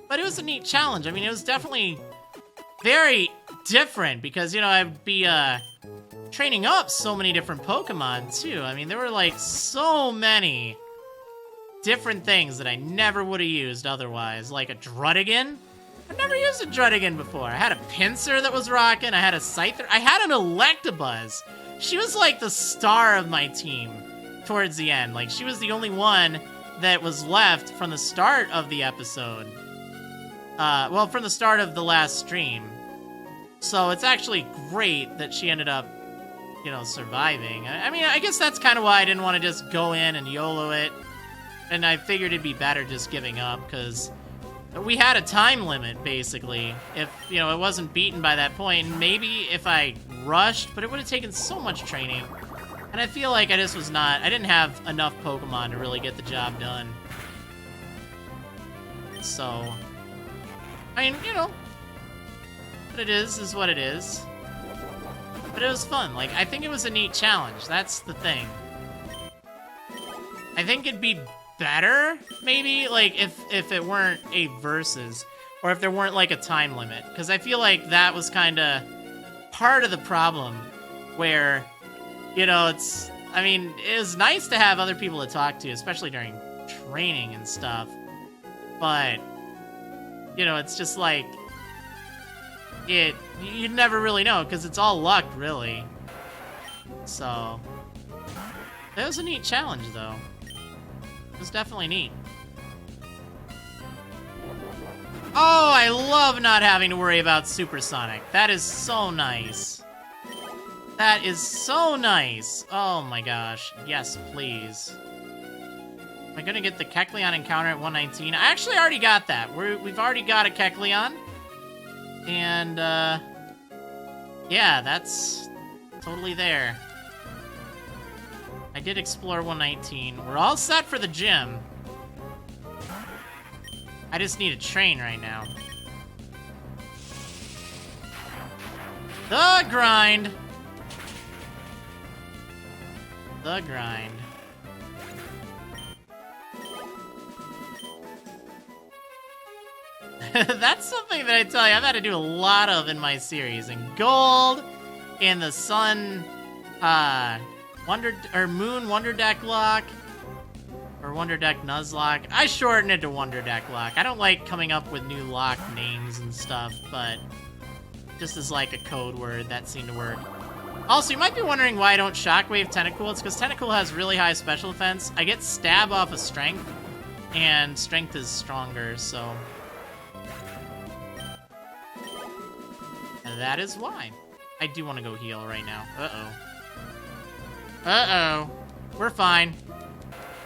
Speaker 2: But it was a neat challenge. I mean, it was definitely very different because, you know, I'd be training up so many different Pokemon too. I mean, there were like so many different things that I never would have used otherwise. Like a Druddigon. I've never used a Druddigon before. I had a Pinsir that was rocking. I had a Scyther. I had an Electabuzz. She was like the star of my team towards the end. Like, she was the only one that was left from the start of the episode. Well, from the start of the last stream. So it's actually great that she ended up, you know, surviving. I mean, I guess that's kind of why I didn't want to just go in and YOLO it. And I figured it'd be better just giving up, because we had a time limit, basically. If, you know, it wasn't beaten by that point, maybe if I rushed, but it would have taken so much training. And I feel like I didn't have enough Pokemon to really get the job done. So, I mean, you know, what it is what it is. But it was fun. Like, I think it was a neat challenge. That's the thing. I think it'd be better, maybe, like, if it weren't a versus, or if there weren't, like, a time limit. Because I feel like that was kind of part of the problem, where, you know, I mean, it was nice to have other people to talk to, especially during training and stuff. But, you know, it's just like, you'd never really know, because it's all luck, really. So, it was a neat challenge, though. It was definitely neat. Oh, I love not having to worry about Supersonic. That is so nice. That is so nice. Oh my gosh. Yes, please.
Speaker 1: Am I gonna get the Kecleon encounter at 119? I actually already got that. We've already got a Kecleon. And, yeah, that's totally there. I did explore 119. We're all set for the gym. I just need a train right now. The grind. The grind. That's something that I tell you I've had to do a lot of in my series. In Gold, in the Sun, Moon Wonder Deck Lock, or Wonder Deck Nuzlocke. I shorten it to Wonder Deck Lock. I don't like coming up with new lock names and stuff, but just as like a code word, that seemed to work. Also, you might be wondering why I don't Shockwave Tentacool. It's because Tentacool has really high special defense. I get Stab off of Strength, and Strength is stronger, so that is why. I do want to go heal right now. Uh-oh. Uh-oh. We're fine.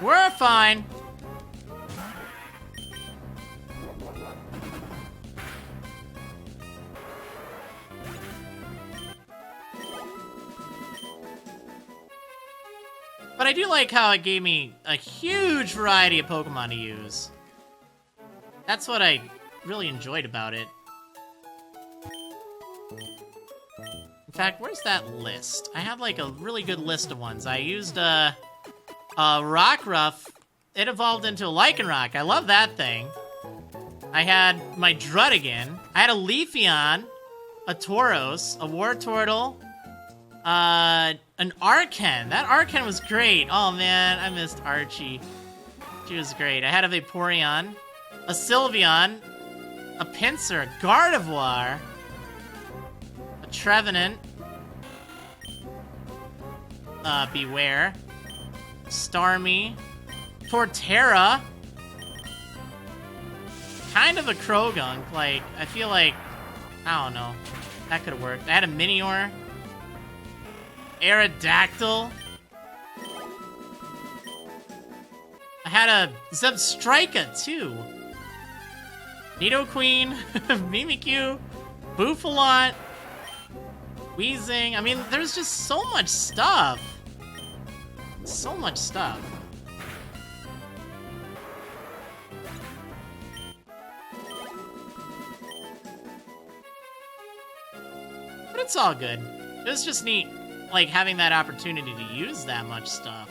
Speaker 1: We're fine. But I do like how it gave me a huge variety of Pokemon to use. That's what I really enjoyed about it. In fact, where's that list? I have like a really good list of ones. I used Rockruff. It evolved into a Lycanroc. I love that thing. I had my Druddigon. I had a Leafeon, a Tauros, a Wartortle, an Archen. That Archen was great. Oh man, I missed Archie. She was great. I had a Vaporeon, a Sylveon, a Pinsir, a Gardevoir, a Trevenant, Beware, Starmie, Torterra, kind of a Krogunk. Like, I feel like, I don't know, that could have worked. I had a Minior, Aerodactyl, I had a Zebstrika too, Nidoqueen, Mimikyu, Bouffalant, Weezing. I mean, there's just so much stuff. So much stuff. But it's all good. It was just neat, like, having that opportunity to use that much stuff.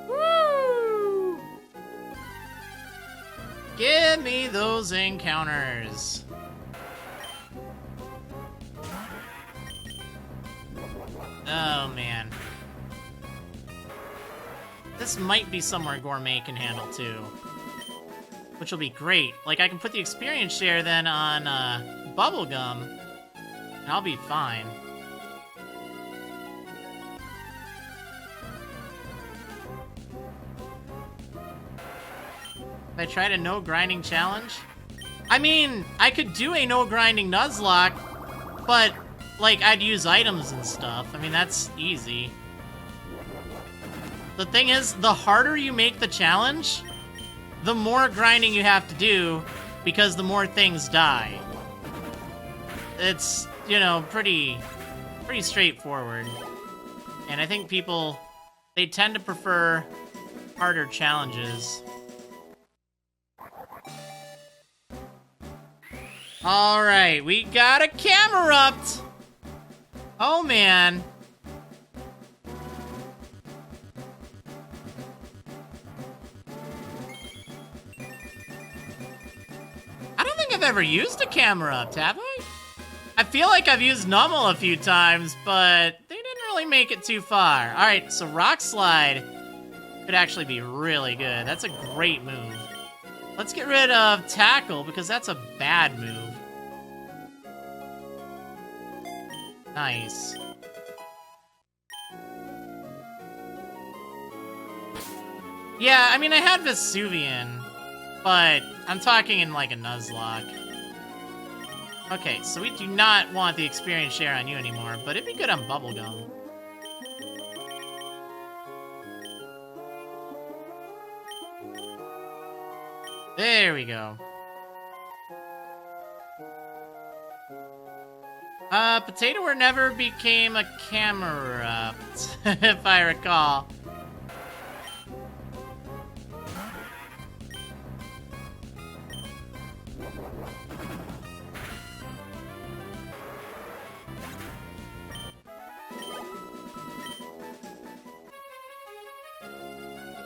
Speaker 1: Woo! Give me those encounters. Oh, man. This might be somewhere Gourmet can handle, too. Which will be great. Like, I can put the experience share then on, Bubblegum, and I'll be fine. If I tried a no grinding challenge? I mean, I could do a no grinding Nuzlocke, but like, I'd use items and stuff. I mean, that's easy. The thing is, the harder you make the challenge, the more grinding you have to do, because the more things die. It's, you know, pretty straightforward. And I think people, they tend to prefer harder challenges. Alright, we got a Camerupt! Oh, man. I don't think I've ever used a Camerupt, have I? I feel like I've used Numel a few times, but they didn't really make it too far. Alright, so Rock Slide could actually be really good. That's a great move. Let's get rid of Tackle, because that's a bad move. Nice. Yeah, I mean, I had Vesuvian, but I'm talking in, like, a Nuzlocke. Okay, so we do not want the experience share on you anymore, but it'd be good on Bubblegum.
Speaker 2: There we go. Potato never became a camera, if I recall.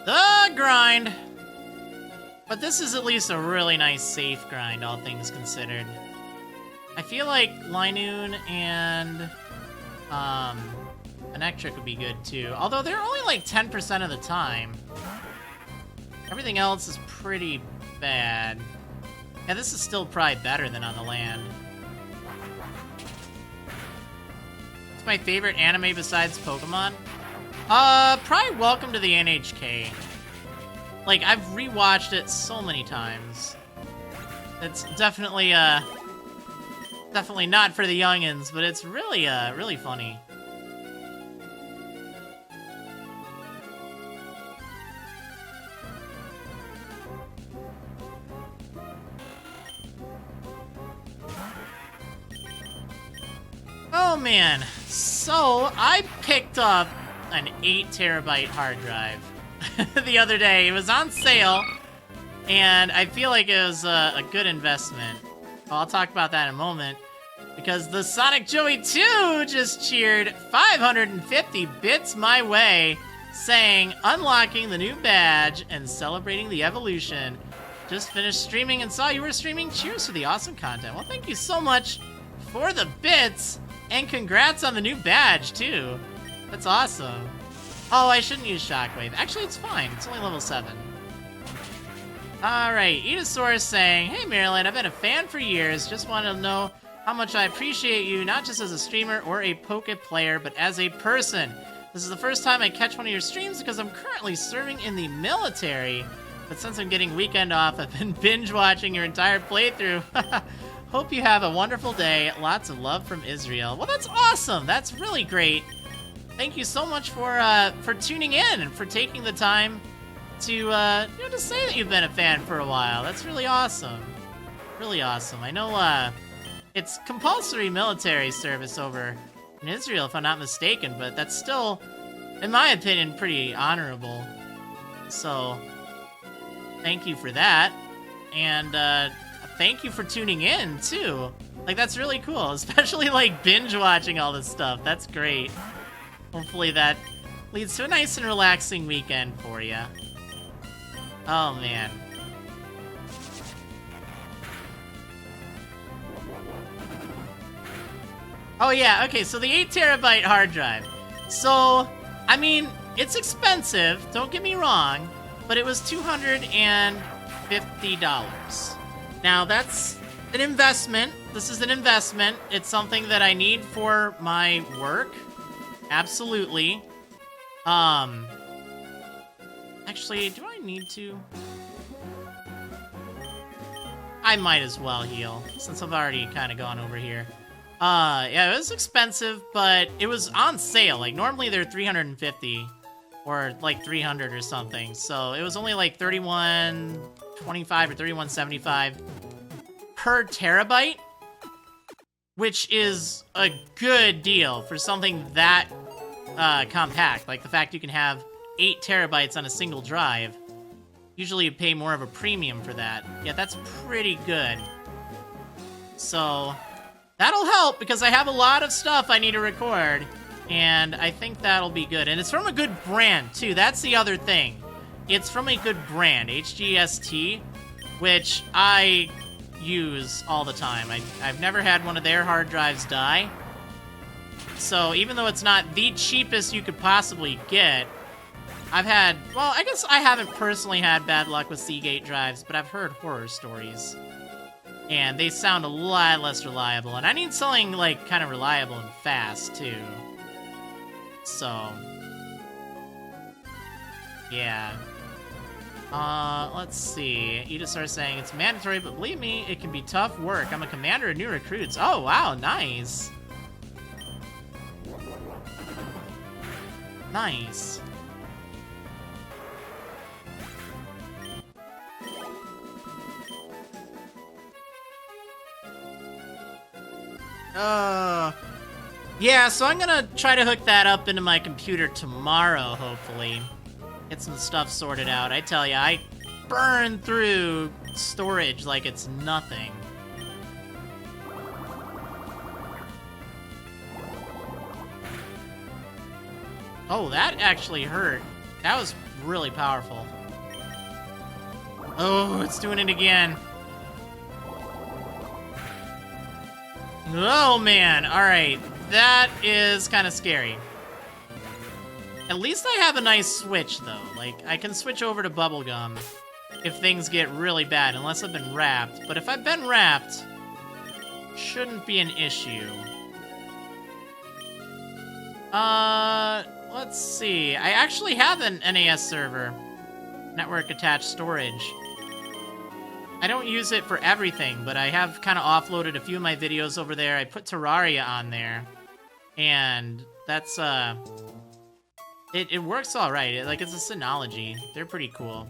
Speaker 2: The grind! But this is at least a really nice safe grind, all things considered. I feel like Linoon and Electric would be good too. Although they're only like 10% of the time. Everything else is pretty bad. Yeah, this is still probably better than on the land. What's my favorite anime besides Pokemon? Probably Welcome to the NHK. Like, I've rewatched it so many times. It's definitely, definitely not for the youngins, but it's really, really funny. Oh man, so I picked up an 8TB hard drive the other day. It was on sale, and I feel like it was a good investment. Well, I'll talk about that in a moment, because the Sonic Joey 2 just cheered 550 bits my way, saying, unlocking the new badge and celebrating the evolution. Just finished streaming and saw you were streaming. Cheers for the awesome content. Well, thank you so much for the bits, and congrats on the new badge, too. That's awesome. Oh, I shouldn't use Shockwave. Actually, it's fine. It's only level 7. Alright, Edosaurus saying, hey, Marriland, I've been a fan for years. Just wanted to know how much I appreciate you, not just as a streamer or a Poke player, but as a person. This is the first time I catch one of your streams because I'm currently serving in the military. But since I'm getting weekend off, I've been binge-watching your entire playthrough. Hope you have a wonderful day. Lots of love from Israel. Well, that's awesome. That's really great. Thank you so much for tuning in and for taking the time to to say that you've been a fan for a while. That's really awesome. Really awesome. I know it's compulsory military service over in Israel, if I'm not mistaken, but that's still, in my opinion, pretty honorable. So, thank you for that. And thank you for tuning in, too. Like, that's really cool, especially, like, binge-watching all this stuff. That's great. Hopefully that leads to a nice and relaxing weekend for you. Oh, man. Oh, yeah, okay, so the 8TB hard drive. So, I mean, it's expensive, don't get me wrong, but it was $250. Now, that's an investment. This is an investment. It's something that I need for my work. Absolutely. Actually, do I need to? I might as well heal, since I've already kind of gone over here. Yeah, it was expensive, but it was on sale. Like, normally they're $350 or like $300 or something. So it was only like $31.25 or $31.75 per terabyte, which is a good deal for something that compact. Like the fact you can have 8 terabytes on a single drive. Usually you pay more of a premium for that. Yeah, that's pretty good. So that'll help because I have a lot of stuff I need to record, and I think that'll be good. And it's from a good brand, too. That's the other thing. It's from a good brand, HGST, which I use all the time. I've never had one of their hard drives die. So even though it's not the cheapest you could possibly get, I've had, well, I guess I haven't personally had bad luck with Seagate drives, but I've heard horror stories. And they sound a lot less reliable. And I need something, like, kind of reliable and fast, too. So, yeah. Let's see. Edisar saying, it's mandatory, but believe me, it can be tough work. I'm a commander of new recruits. Oh, wow, nice. Nice.
Speaker 1: Yeah, so I'm gonna try to hook that up into my computer tomorrow, hopefully. Get some stuff sorted out. I tell ya, I burn through storage like it's nothing. Oh, that actually hurt. That was really powerful. Oh, it's doing it again. Oh, man. All right. That is kind of scary. At least I have a nice switch, though. Like, I can switch over to bubblegum if things get really bad, unless I've been wrapped. But if I've been wrapped, shouldn't be an issue. Let's see. I actually have an NAS server. Network attached storage. I don't use it for everything, but I have kind of offloaded a few of my videos over there. I put Terraria on there. And that's, it works all right. Like, it's a Synology. They're pretty cool.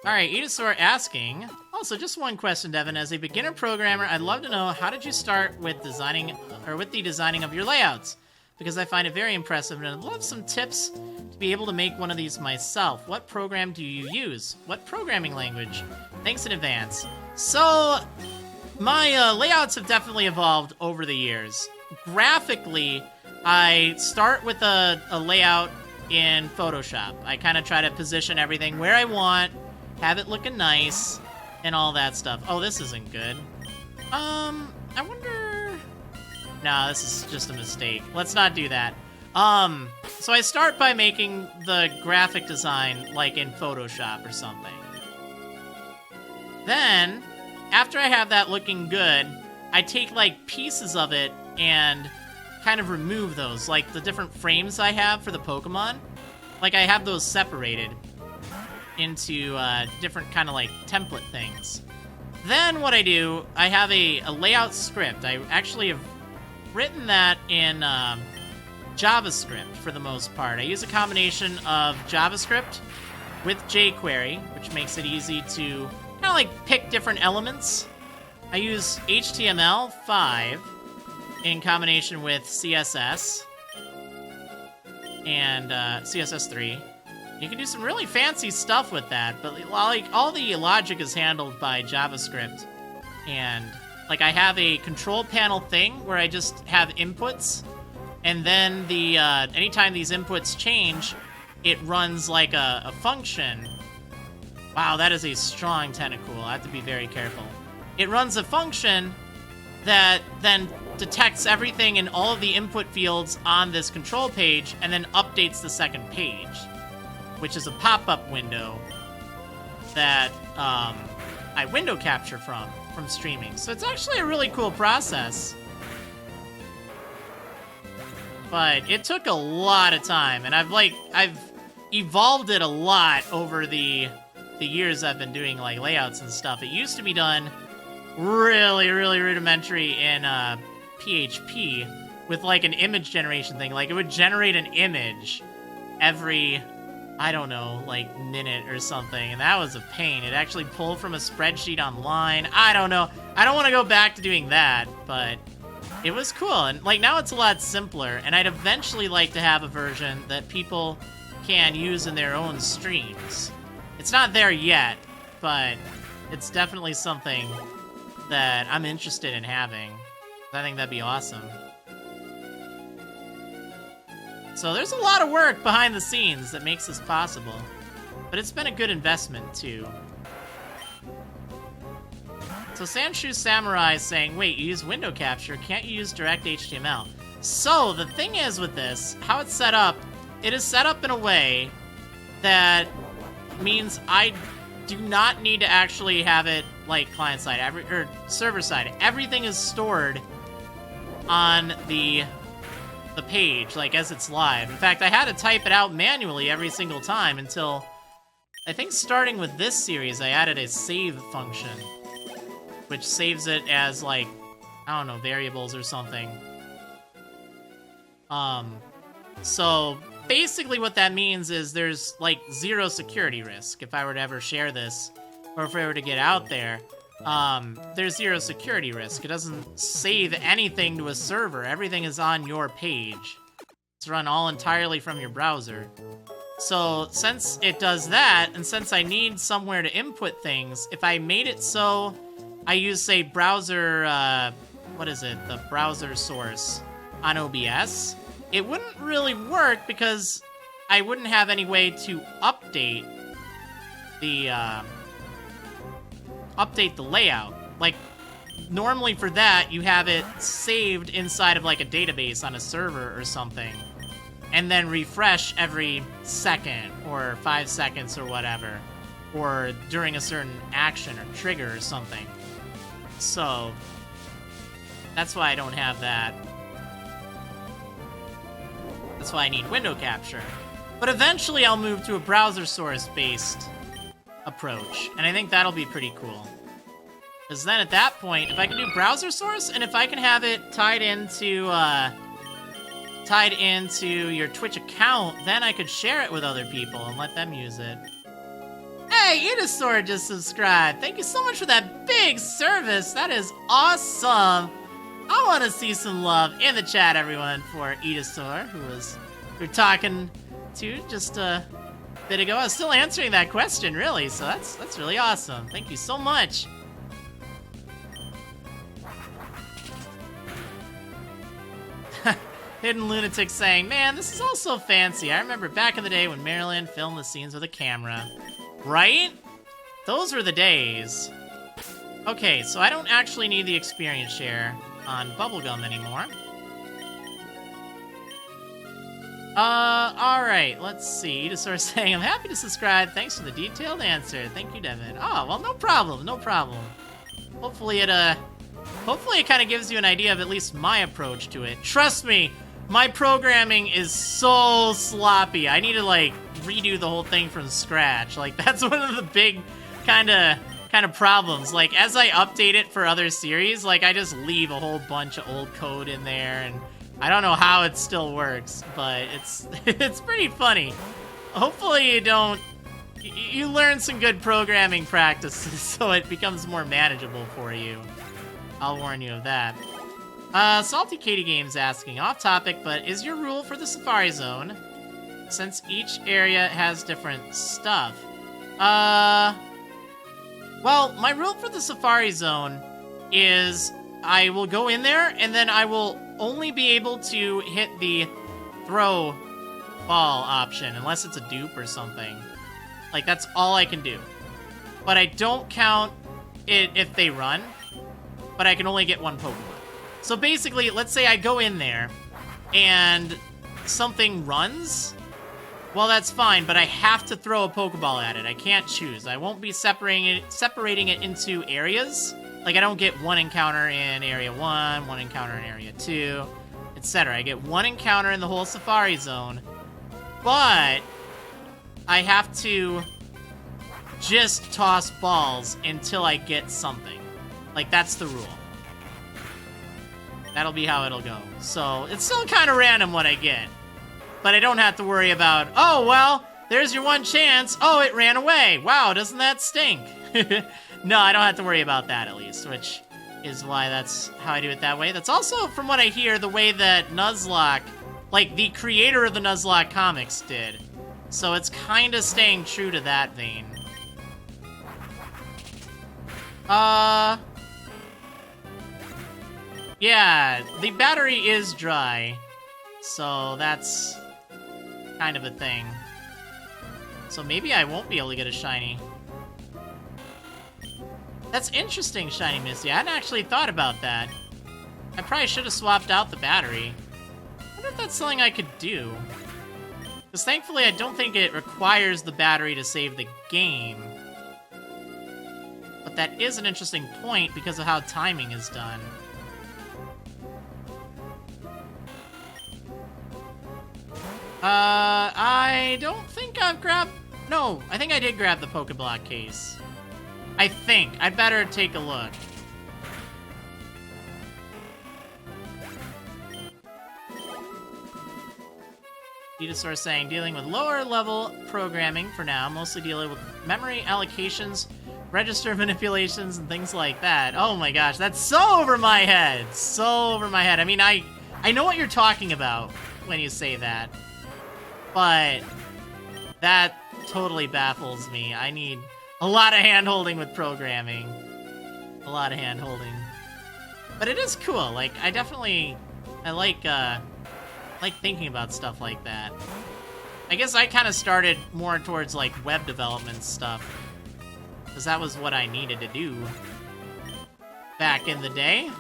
Speaker 1: All right, Edosaur asking, also just one question, Devin. As a beginner programmer, I'd love to know, how did you start with designing, or with the designing of your layouts? Because I find it very impressive, and I'd love some tips to be able to make one of these myself. What program do you use? What programming language? Thanks in advance. So, my layouts have definitely evolved over the years. Graphically, I start with a layout in Photoshop. I kind of try to position everything where I want, have it looking nice, and all that stuff. Oh, this isn't good. I wonder... Nah, this is just a mistake. Let's not do that. So I start by making the graphic design, like, in Photoshop or something. Then, after I have that looking good, I take, like, pieces of it and kind of remove those. Like, the different frames I have for the Pokemon. Like, I have those separated into different kind of, like, template things. Then what I do, I have a layout script. I actually have written that in JavaScript for the most part. I use a combination of JavaScript with jQuery, which makes it easy to kind of like pick different elements. I use HTML5 in combination with CSS and CSS3. You can do some really fancy stuff with that, but like all the logic is handled by JavaScript. And like I have a control panel thing where I just have inputs, and then the anytime these inputs change, it runs like a function. Wow, that is a strong tentacle. I have to be very careful. It runs a function that then detects everything in all of the input fields on this control page and then updates the second page, which is a pop-up window that I window capture from streaming. So it's actually a really cool process. But it took a lot of time, and I've evolved it a lot over the years I've been doing like layouts and stuff. It used to be done really, really rudimentary in PHP with like an image generation thing. Like it would generate an image every, I don't know, like minute or something, and that was a pain. It actually pulled from a spreadsheet online. I don't know. I don't want to go back to doing that, but it was cool. And like now it's a lot simpler, and I'd eventually like to have a version that people can use in their own streams. It's not there yet, but it's definitely something that I'm interested in having. I think that'd be awesome. So there's a lot of work behind the scenes that makes this possible, but it's been a good investment too. So Sandshoe Samurai is saying, wait, you use window capture, can't you use direct HTML? So the thing is with this, how it's set up, it is set up in a way that means I do not need to actually have it like client side or server side. Everything is stored on the page, like as it's live. In fact, I had to type it out manually every single time until I think starting with this series, I added a save function, which saves it as like, I don't know, variables or something. So basically what that means is there's like zero security risk if I were to ever share this, or if I were to get out there.
Speaker 2: there's zero security risk. It doesn't save anything to a server. Everything is on your page. It's run all entirely from your browser. So since it does that, and since I need somewhere to input things, if I made it so I use, say, browser, the browser source on OBS, it wouldn't really work because I wouldn't have any way to update the layout. Like, normally for that, you have it saved inside of like a database on a server or something, and then refresh every second or 5 seconds or whatever, or during a certain action or trigger or something. So that's why I don't have that. That's why I need window capture. But eventually I'll move to a browser source based approach, and I think that'll be pretty cool. Because then at that point, if I can do browser source, and if I can have it tied into your Twitch account, then I could share it with other people and let them use it. Hey, Edosaur just subscribed. Thank you so much for that big service. That is awesome. I want to see some love in the chat, everyone, for Edosaur, who we're talking to just a bit ago. I was still answering that question, really, so that's really awesome. Thank you so much. Hidden Lunatic saying, man, this is all so fancy. I remember back in the day when Marriland filmed the scenes with a camera. Right? Those were the days. Okay, so I don't actually need the experience share on Bubblegum anymore. Alright, let's see. Edosaur saying, I'm happy to subscribe. Thanks for the detailed answer. Thank you, Devin. Oh, well, no problem, no problem. Hopefully it kind of gives you an idea of at least my approach to it. Trust me, my programming is so sloppy. I need to, like, redo the whole thing from scratch. Like, that's one of the big kind of problems. Like, as I update it for other series, like, I just leave a whole bunch of old code in there, and I don't know how it still works, but it's pretty funny. Hopefully you learn some good programming practices so it becomes more manageable for you. I'll warn you of that. Salty Katie Games asking, off topic, but is your rule for the Safari Zone, since each area has different stuff? Well, my rule for the Safari Zone is I will go in there, and then I will only be able to hit the throw ball option, unless it's a dupe or something. Like, that's all I can do. But I don't count it if they run, but I can only get one Pokemon. So basically, let's say I go in there, and something runs. Well, that's fine, but I have to throw a Pokeball at it. I can't choose. I won't be separating it into areas. Like, I don't get one encounter in Area 1, one encounter in Area 2, etc. I get one encounter in the whole Safari Zone, but I have to just toss balls until I get something. Like, that's the rule. That'll be how it'll go. So, it's still kind of random what I get. But I don't have to worry about, oh, well, there's your one chance. Oh, it ran away. Wow, doesn't that stink? No, I don't have to worry about that, at least, which is why that's how I do it that way. That's also, from what I hear, the way that Nuzlocke, like, the creator of the Nuzlocke comics did. So it's kind of staying true to that vein. Yeah, the battery is dry, so that's kind of a thing. So maybe I won't be able to get a shiny. That's interesting, Shiny Misty. I hadn't actually thought about that. I probably should have swapped out the battery. I wonder if that's something I could do. Because thankfully I don't think it requires the battery to save the game. But that is an interesting point because of how timing is done. I don't think I've grabbed... No, I think I did grab the Pokeblock case. I think. I'd better take a look. Venusaur saying, dealing with lower level programming for now, mostly dealing with memory allocations register manipulations and things like that. Oh my gosh, that's so over my head. So over my head. I mean, I know what you're talking about when you say that, but that totally baffles me. I need a lot of hand-holding with programming. A lot of hand-holding. But it is cool. Like, I like thinking about stuff like that. I guess I kind of started more towards, like, web development stuff, because that was what I needed to do back in the day.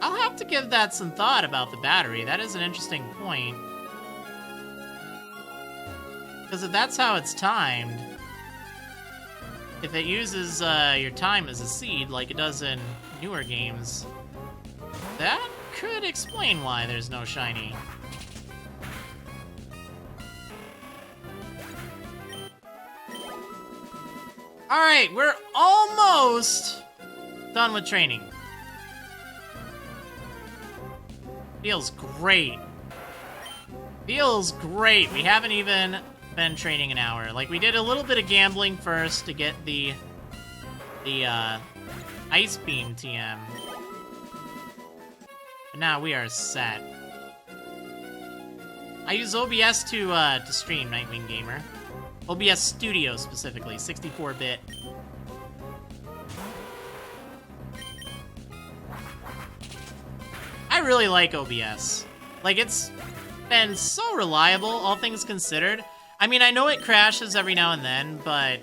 Speaker 2: I'll have to give that some thought about the battery. That is an interesting point. Because if that's how it's timed, if it uses your time as a seed like it does in newer games, that could explain why there's no shiny. Alright, we're almost done with training. Feels great. Feels great. We haven't even been training an hour. Like, we did a little bit of gambling first to get the Ice Beam TM. But now we are set. I use OBS to stream Nightwing Gamer. OBS Studio, specifically, 64-bit. I really like OBS. Like, it's been so reliable, all things considered. I mean, I know it crashes every now and then, but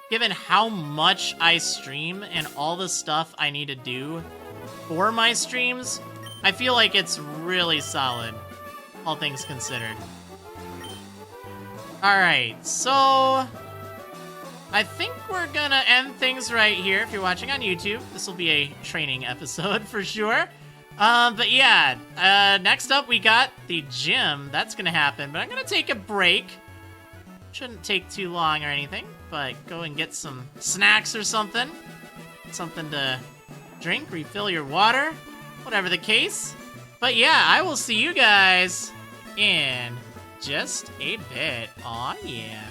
Speaker 2: given how much I stream and all the stuff I need to do for my streams, I feel like it's really solid, all things considered. Alright, so I think we're gonna end things right here. If you're watching on YouTube, this will be a training episode for sure. But yeah, next up we got the gym. That's gonna happen, but I'm gonna take a break. Shouldn't take too long or anything, but go and get some snacks or something. Something to drink, refill your water, whatever the case. But yeah, I will see you guys in just a bit. Aw, yeah.